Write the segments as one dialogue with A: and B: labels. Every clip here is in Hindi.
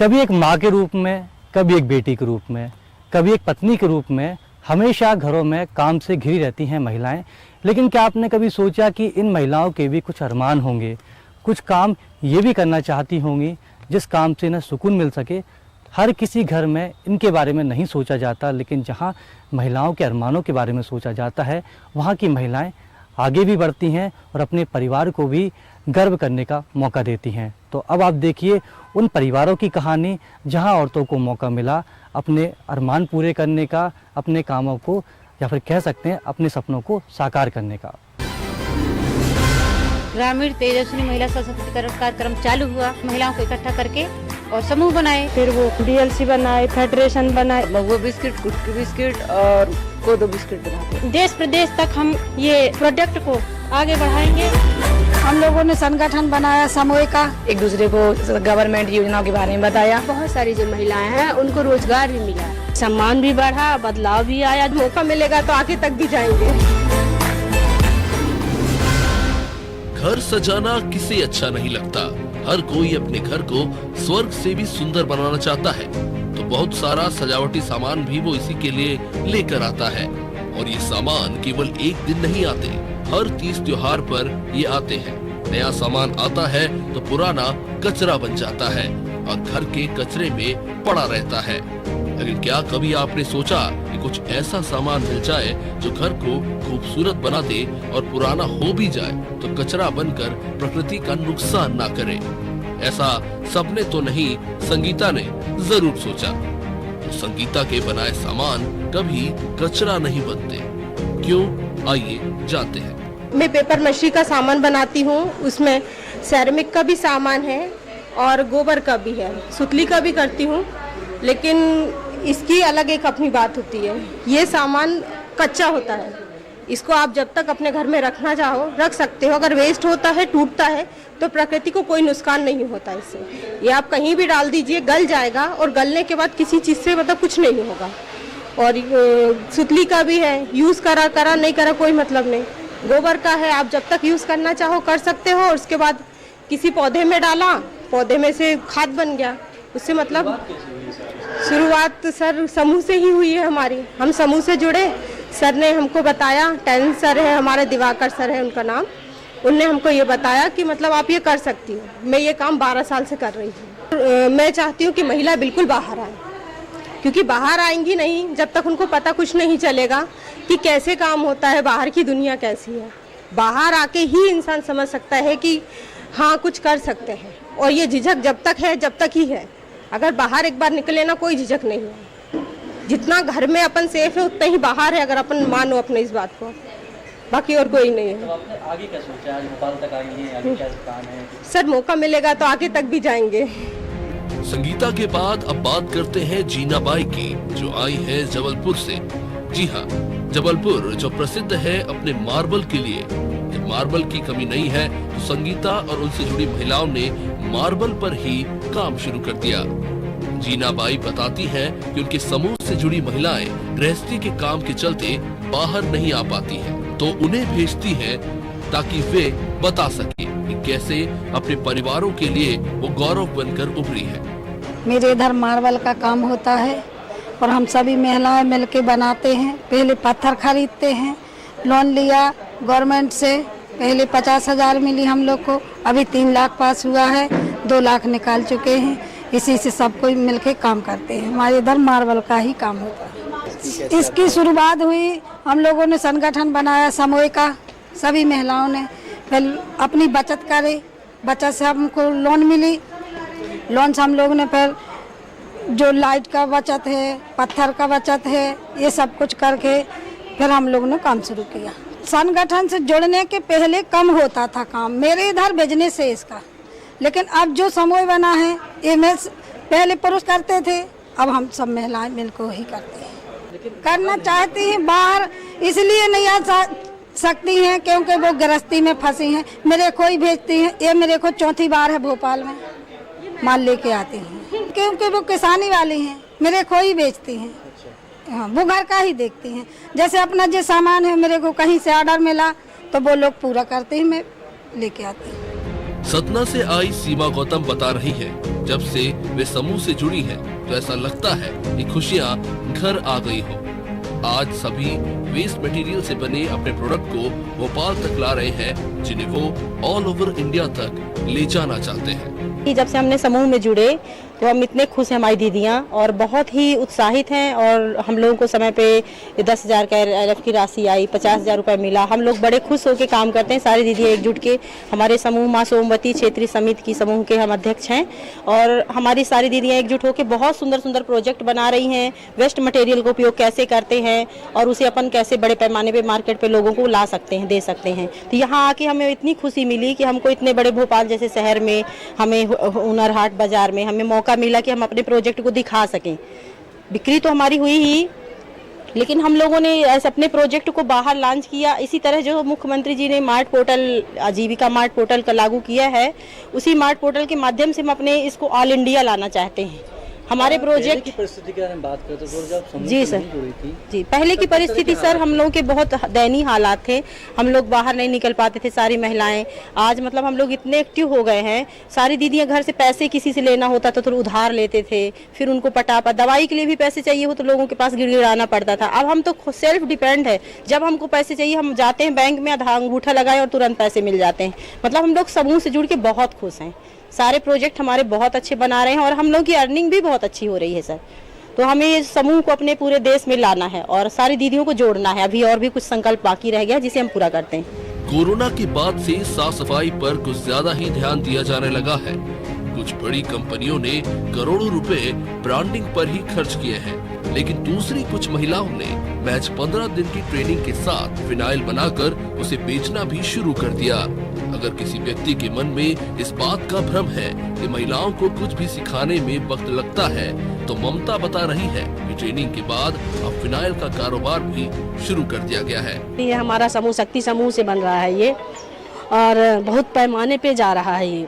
A: कभी एक माँ के रूप में, कभी एक बेटी के रूप में, कभी एक पत्नी के रूप में हमेशा घरों में काम से घिरी रहती हैं महिलाएं। लेकिन क्या आपने कभी सोचा कि इन महिलाओं के भी कुछ अरमान होंगे, कुछ काम ये भी करना चाहती होंगी जिस काम से इन्हें सुकून मिल सके? हर किसी घर में इनके बारे में नहीं सोचा जाता, लेकिन जहाँ महिलाओं के अरमानों के बारे में सोचा जाता है वहाँ की महिलाएं आगे भी बढ़ती हैं और अपने परिवार को भी गर्व करने का मौका देती हैं। तो अब आप देखिए उन परिवारों की कहानी जहां औरतों को मौका मिला अपने अरमान पूरे करने का, अपने कामों को या फिर कह सकते हैं अपने सपनों को साकार करने का।
B: ग्रामीण तेजस्विनी महिला सशक्तिकरण कार्यक्रम चालू हुआ, महिलाओं को इकट्ठा करके और समूह बनाए,
C: फिर वो डीएलसी बनाए, फेडरेशन बनाए,
D: महुआ बिस्किट, कुटकी बिस्किट और कोदो बिस्किट बनाते।
C: देश प्रदेश तक हम ये प्रोडक्ट को आगे बढ़ाएंगे। हम लोगों ने संगठन बनाया समूह का,
D: एक दूसरे को गवर्नमेंट योजनाओं के बारे में बताया।
B: बहुत सारी जो महिलाएं हैं उनको रोजगार भी मिला,
C: सम्मान भी बढ़ा, बदलाव भी आया। मौका मिलेगा तो आगे तक भी जाएंगे।
E: घर सजाना किसे अच्छा नहीं लगता। हर कोई अपने घर को स्वर्ग से भी सुंदर बनाना चाहता है, तो बहुत सारा सजावटी सामान भी वो इसी के लिए लेकर आता है। और ये सामान केवल एक दिन नहीं आते, हर 30 त्योहार पर ये आते हैं। नया सामान आता है तो पुराना कचरा बन जाता है और घर के कचरे में पड़ा रहता है। लेकिन क्या कभी आपने सोचा कि कुछ ऐसा सामान मिल जाए जो घर को खूबसूरत बना दे और पुराना हो भी जाए तो कचरा बनकर प्रकृति का नुकसान ना करे? ऐसा सपने तो नहीं, संगीता ने जरूर सोचा। तो संगीता के बनाए सामान कभी कचरा नहीं बनते, क्यों? आइए जानते हैं।
C: मैं पेपर मशीन का सामान बनाती हूँ, उसमें सेरेमिक का भी सामान है और गोबर का भी है, सुतली का भी करती हूँ। लेकिन इसकी अलग एक अपनी बात होती है। ये सामान कच्चा होता है, इसको आप जब तक अपने घर में रखना चाहो रख सकते हो। अगर वेस्ट होता है, टूटता है तो प्रकृति को कोई नुकसान नहीं होता इससे। ये आप कहीं भी डाल दीजिए, गल जाएगा और गलने के बाद किसी चीज़ से मतलब कुछ नहीं होगा। और सुतली का भी है, यूज़ करा नहीं करा कोई मतलब नहीं। गोबर का है, आप जब तक यूज़ करना चाहो कर सकते हो। और उसके बाद किसी पौधे में डाला, पौधे में से खाद बन गया, उससे मतलब शुरुआत सर समूह से ही हुई है हमारी। हम समूह से जुड़े, सर ने हमको बताया, टैलेंट सर है हमारे, दिवाकर सर है उनका नाम, उनने हमको ये बताया कि मतलब आप ये कर सकती हो। मैं ये काम 12 साल से कर रही हूँ। मैं चाहती हूँ कि महिला बिल्कुल बाहर आए, क्योंकि बाहर आएंगी नहीं जब तक उनको पता कुछ नहीं चलेगा कि कैसे काम होता है, बाहर की दुनिया कैसी है। बाहर आके ही इंसान समझ सकता है कि हाँ कुछ कर सकते हैं। और ये झिझक जब तक है जब तक ही है। अगर बाहर एक बार निकले ना, कोई झिझक नहीं है। जितना घर में अपन सेफ है उतना ही बाहर है, अगर अपन मानो अपने इस बात को, बाकी और कोई नहीं है।
A: तो आपने आगे क्या सोचा? आज भोपाल तक आई हैं, आगे क्या प्लान है?
C: सर मौका मिलेगा तो आगे तक भी जाएंगे।
E: संगीता के बाद अब बात करते हैं जीना बाई की, जो आई है जबलपुर से। जी हाँ, जबलपुर जो प्रसिद्ध है अपने मार्बल के लिए। जब मार्बल की कमी नहीं है तो संगीता और उनसे जुड़ी महिलाओं ने मार्बल पर ही काम शुरू कर दिया। जीना बाई बताती हैं कि उनके समूह से जुड़ी महिलाएं गृहस्थी के काम के चलते बाहर नहीं आ पाती हैं, तो उन्हें भेजती हैं ताकि वे बता सके कि कैसे अपने परिवारों के लिए वो गौरव बनकर उभरी है।
F: मेरे इधर मार्बल का काम होता है और हम सभी महिलाएं मिलके बनाते हैं। पहले पत्थर खरीदते हैं, लोन लिया गवर्नमेंट से, पहले 50,000 मिली हम लोग को, अभी 3 लाख पास हुआ है, 2 लाख निकाल चुके हैं। इसी से सब कोई मिलके काम करते हैं। हमारे इधर मार्बल का ही काम होता है। इसकी शुरुआत हुई, हम लोगों ने संगठन बनाया समूह का, सभी महिलाओं ने फिर अपनी बचत करे, बचत से हमको लोन मिली। लोन से हम लोगों ने फिर जो लाइट का बचत है, पत्थर का बचत है, ये सब कुछ करके फिर हम लोगों ने काम शुरू किया। संगठन से जुड़ने के पहले कम होता था काम, मेरे इधर बिजनेस है इसका। लेकिन अब जो समूह बना है ये में पहले पुरुष करते थे, अब हम सब महिलाएं मिलकर ही करते हैं। करना चाहती हैं बाहर, इसलिए नहीं आ सकती हैं क्योंकि वो गृहस्थी में फंसी हैं। मेरे को ही भेजती हैं, ये मेरे को 4थी बार है भोपाल में माल लेके आती हैं, क्योंकि वो किसानी वाली हैं, मेरे को ही बेचती हैं। हाँ, वो घर का ही देखती हैं। जैसे अपना जो सामान है मेरे को कहीं से ऑर्डर मिला तो वो लोग पूरा करते हैं, मैं लेके आती हूँ।
E: सतना से आई सीमा गौतम बता रही है, जब से वे समूह से जुड़ी हैं, तो ऐसा लगता है कि खुशियाँ घर आ गई हो। आज सभी वेस्ट मटेरियल से बने अपने प्रोडक्ट को भोपाल तक ला रहे हैं, जिन्हें वो ऑल ओवर इंडिया तक ले जाना चाहते हैं।
C: जब से हमने समूह में जुड़े तो हम इतने खुश हैं, हमारी दीदियाँ, और बहुत ही उत्साहित हैं। और हम लोगों को समय पे 10,000 का LF की राशि आई, 50,000 रुपये मिला। हम लोग बड़े खुश होकर काम करते हैं, सारी दीदियाँ एकजुट के। हमारे समूह माँ सोमवती क्षेत्रीय समिति की समूह के हम अध्यक्ष हैं, और हमारी सारी दीदियाँ एकजुट होकर बहुत सुंदर सुंदर प्रोजेक्ट बना रही हैं। वेस्ट मटेरियल का उपयोग कैसे करते हैं और उसे अपन कैसे बड़े पैमाने पर मार्केट पर लोगों को ला सकते हैं, दे सकते हैं। तो यहाँ आके हमें इतनी खुशी मिली कि हमको इतने बड़े भोपाल जैसे शहर में, हमें हुनर हाट बाजार में हमें मौका मिला कि हम अपने प्रोजेक्ट को दिखा सकें। बिक्री तो हमारी हुई ही, लेकिन हम लोगों ने ऐसे अपने प्रोजेक्ट को बाहर लॉन्च किया। इसी तरह जो मुख्यमंत्री जी ने मार्ट पोर्टल, आजीविका मार्ट पोर्टल का लागू किया है, उसी मार्ट पोर्टल के माध्यम से हम अपने इसको ऑल इंडिया लाना चाहते हैं। हमारे प्रोजेक्ट
A: की परिस्थिति के बारे में बात करते तो जब समूह
C: जी
A: से
C: सर,
A: नहीं जुड़ी थी,
C: जी पहले की परिस्थिति सर, हम लोगों के बहुत दयनीय हालात थे। हम लोग बाहर नहीं निकल पाते थे, सारी महिलाएं। आज मतलब हम लोग इतने एक्टिव हो गए हैं, सारी दीदियां घर से पैसे किसी से लेना होता था तो उधार लेते थे, फिर उनको पटापा, दवाई के लिए भी पैसे चाहिए हो तो लोगों के पास गिड़गिड़ाना पड़ता था। अब हम तो सेल्फ डिपेंड है, जब हमको पैसे चाहिए हम जाते हैं बैंक में, आधा अंगूठा लगाए और तुरंत पैसे मिल जाते हैं। मतलब हम लोग समूह से जुड़ के बहुत खुश हैं। सारे प्रोजेक्ट हमारे बहुत अच्छे बना रहे हैं और हम लोग की अर्निंग भी बहुत अच्छी हो रही है सर। तो हमें ये समूह को अपने पूरे देश में लाना है और सारी दीदियों को जोड़ना है। अभी और भी कुछ संकल्प बाकी रह गया जिसे हम पूरा करते हैं।
E: कोरोना के बाद से साफ सफाई पर कुछ ज्यादा ही ध्यान दिया जाने लगा है। कुछ बड़ी कंपनियों ने करोड़ों रुपए ब्रांडिंग पर ही खर्च किए हैं, लेकिन दूसरी कुछ महिलाओं ने महज 15 दिन की ट्रेनिंग के साथ फिनाइल बनाकर उसे बेचना भी शुरू कर दिया। अगर किसी व्यक्ति के मन में इस बात का भ्रम है कि महिलाओं को कुछ भी सिखाने में वक्त लगता है, तो ममता बता रही है कि ट्रेनिंग के बाद अब फिनाइल का कारोबार भी शुरू कर दिया गया है।
G: ये हमारा समूह शक्ति समूह से बन रहा है ये, और बहुत पैमाने पे जा रहा है ये।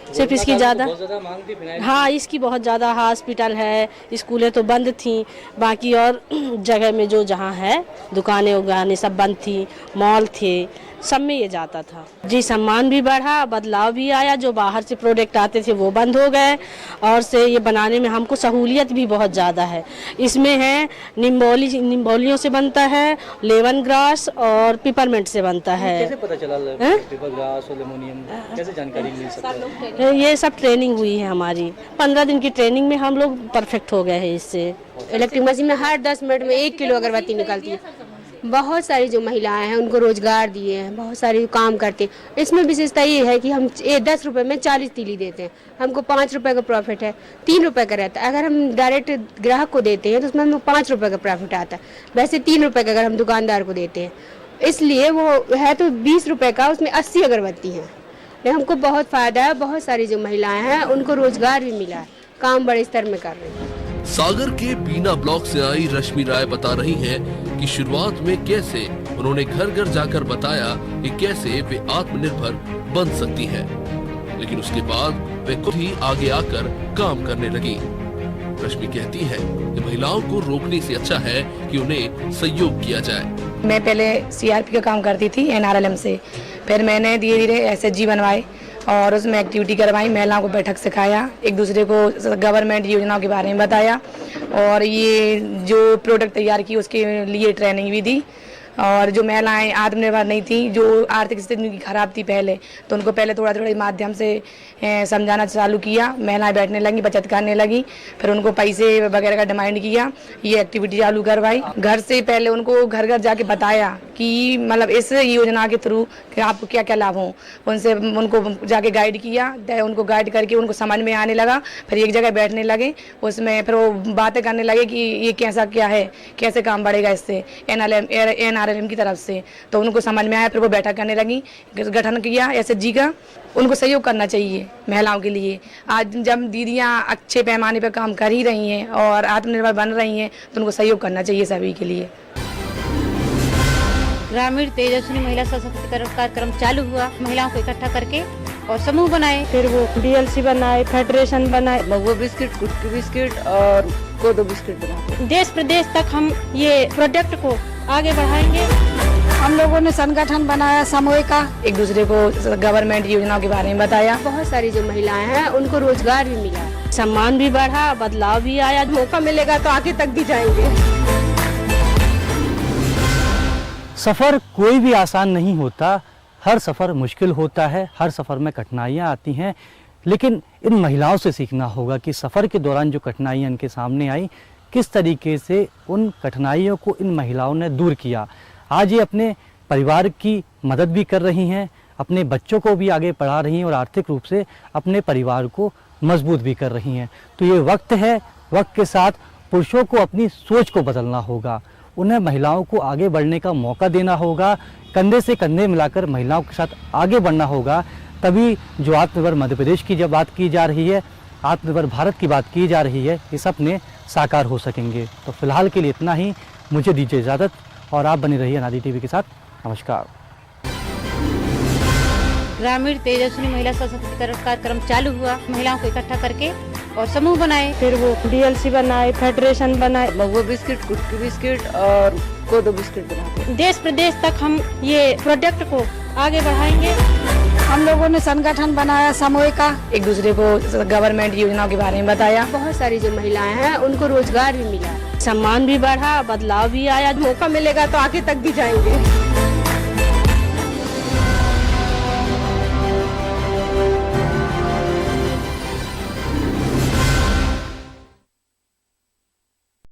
G: सिर्फ इसकी ज़्यादा
A: मांग थी फिनाइल।
G: हाँ, इसकी बहुत ज़्यादा। हॉस्पिटल है, स्कूलें तो बंद थी, बाकी और जगह में जो जहाँ है दुकानें उगाने सब बंद थी, मॉल थे, सब में ये जाता था। जी, सम्मान भी बढ़ा, बदलाव भी आया। जो बाहर से प्रोडक्ट आते थे वो बंद हो गए, और से ये बनाने में हमको सहूलियत भी बहुत ज़्यादा है। इसमें है निम्बोलियों से बनता है, लेमन ग्रास और पिपरमेंट से बनता है।
A: कैसे पता चला पेपर ग्रास और लेमोनियम, कैसे जानकारी मिल सकती है?
G: ये सब ट्रेनिंग हुई है हमारी। 15 दिन की ट्रेनिंग में हम लोग परफेक्ट हो गए हैं इससे।
H: इलेक्ट्रिक मशीन में हर 10 मिनट में 1 किलो अगरबत्ती निकलती है। बहुत सारी जो महिलाएं हैं उनको रोजगार दिए हैं, बहुत सारी काम करते हैं। इसमें विशेषता ये है कि हम 10 रुपए में 40 तीली देते हैं। हमको 5 रुपए का प्रॉफिट है, 3 रुपए का रहता है। अगर हम डायरेक्ट ग्राहक को देते हैं तो उसमें हमें 5 रुपए का प्रॉफिट आता है। वैसे 3 रुपए का अगर हम दुकानदार को देते हैं, इसलिए वो है तो 20 रुपए का, उसमें 80 अगरबत्ती है। हमको बहुत फायदा है। बहुत सारी जो महिलाएं हैं उनको रोजगार भी मिला है, काम बड़े स्तर में कर रही है।
E: सागर के बीना ब्लॉक से आई रश्मि राय बता रही हैं कि शुरुआत में कैसे उन्होंने घर घर जाकर बताया कि कैसे वे आत्मनिर्भर बन सकती हैं, लेकिन उसके बाद वे खुद ही आगे आकर काम करने लगी। रश्मि कहती है कि महिलाओं को रोकने से अच्छा है कि उन्हें सहयोग किया जाए।
I: मैं पहले CRP का काम करती थी NRLM से, फिर मैंने धीरे धीरे SHG बनवाए और उसमें एक्टिविटी करवाई, महिलाओं को बैठक सिखाया, एक दूसरे को गवर्नमेंट योजनाओं के बारे में बताया, और ये जो प्रोडक्ट तैयार की उसके लिए ट्रेनिंग भी दी। और जो महिलाएं आत्मनिर्भर नहीं थी, जो आर्थिक स्थिति उनकी खराब थी पहले, तो उनको पहले थोड़ा थोड़ा माध्यम से समझाना चालू किया। महिलाएं बैठने लगी, बचत करने लगी, फिर उनको पैसे वगैरह का डिमांड किया, ये एक्टिविटी चालू करवाई। घर से पहले उनको घर घर जाके बताया कि मतलब इस योजना के थ्रू कि आपको क्या क्या लाभ हों, उनसे उनको जाके गाइड किया। उनको गाइड करके उनको समझ में आने लगा, फिर एक जगह बैठने लगे, उसमें फिर वो बातें करने लगे कि ये कैसा क्या है, कैसे काम बढ़ेगा इससे NRLM की तरफ से। तो उनको समझ में आया, फिर वो बैठक करने लगी, गठन किया SHG का। उनको सहयोग करना चाहिए महिलाओं के लिए। आज जब दीदियां अच्छे पैमाने पर काम कर ही रही हैं और आत्मनिर्भर बन रही हैं, तो उनको सहयोग करना चाहिए सभी के लिए।
B: ग्रामीण तेजस्विनी महिला सशक्तिकरण कार्यक्रम चालू हुआ। महिलाओं को इकट्ठा करके और समूह बनाए,
G: फिर वो DLC बनाए, फेडरेशन बनाए,
D: महुआ बिस्किट, कुटकी बिस्किट और कोदो बिस्किट बनाते हैं।
B: देश प्रदेश तक हम ये प्रोडक्ट को आगे बढ़ाएंगे।
F: हम लोगों ने संगठन बनाया समूह का,
I: एक दूसरे को गवर्नमेंट योजनाओं के बारे में बताया।
H: बहुत सारी जो महिलाएं हैं उनको रोजगार भी मिला,
G: सम्मान भी बढ़ा, बदलाव भी आया।
C: मौका मिलेगा तो आगे तक भी जाएंगे।
A: सफ़र कोई भी आसान नहीं होता, हर सफ़र मुश्किल होता है, हर सफ़र में कठिनाइयाँ आती हैं, लेकिन इन महिलाओं से सीखना होगा कि सफ़र के दौरान जो कठिनाइयाँ इनके सामने आई, किस तरीके से उन कठिनाइयों को इन महिलाओं ने दूर किया। आज ये अपने परिवार की मदद भी कर रही हैं, अपने बच्चों को भी आगे पढ़ा रही हैं और आर्थिक रूप से अपने परिवार को मजबूत भी कर रही हैं। तो ये वक्त है, वक्त के साथ पुरुषों को अपनी सोच को बदलना होगा, उन्हें महिलाओं को आगे बढ़ने का मौका देना होगा, कंधे से कंधे मिलाकर महिलाओं के साथ आगे बढ़ना होगा। तभी जो आत्मनिर्भर मध्य प्रदेश की जब बात की जा रही है, आत्मनिर्भर भारत की बात की जा रही है, ये सपने साकार हो सकेंगे। तो फिलहाल के लिए इतना ही, मुझे दीजिए इजाज़त और आप बने रहिए अनादि टीवी के साथ। नमस्कार।
B: ग्रामीण तेजस्विनी महिला सशक्तिकरण कार्यक्रम चालू हुआ, महिलाओं को इकट्ठा करके और समूह बनाए,
G: फिर वो DLC बनाए, फेडरेशन बनाए,
D: महुआ बिस्किट, कुटकी बिस्किट और कोदो बिस्किट बनाते।
B: देश प्रदेश तक हम ये प्रोडक्ट को आगे बढ़ाएंगे।
F: हम लोगों ने संगठन बनाया समूह का,
I: एक दूसरे को गवर्नमेंट योजनाओं के बारे में बताया।
H: बहुत सारी जो महिलाएं हैं उनको रोजगार भी मिला,
G: सम्मान भी बढ़ा, बदलाव भी आया।
C: मौका मिलेगा तो आगे तक भी जाएंगे।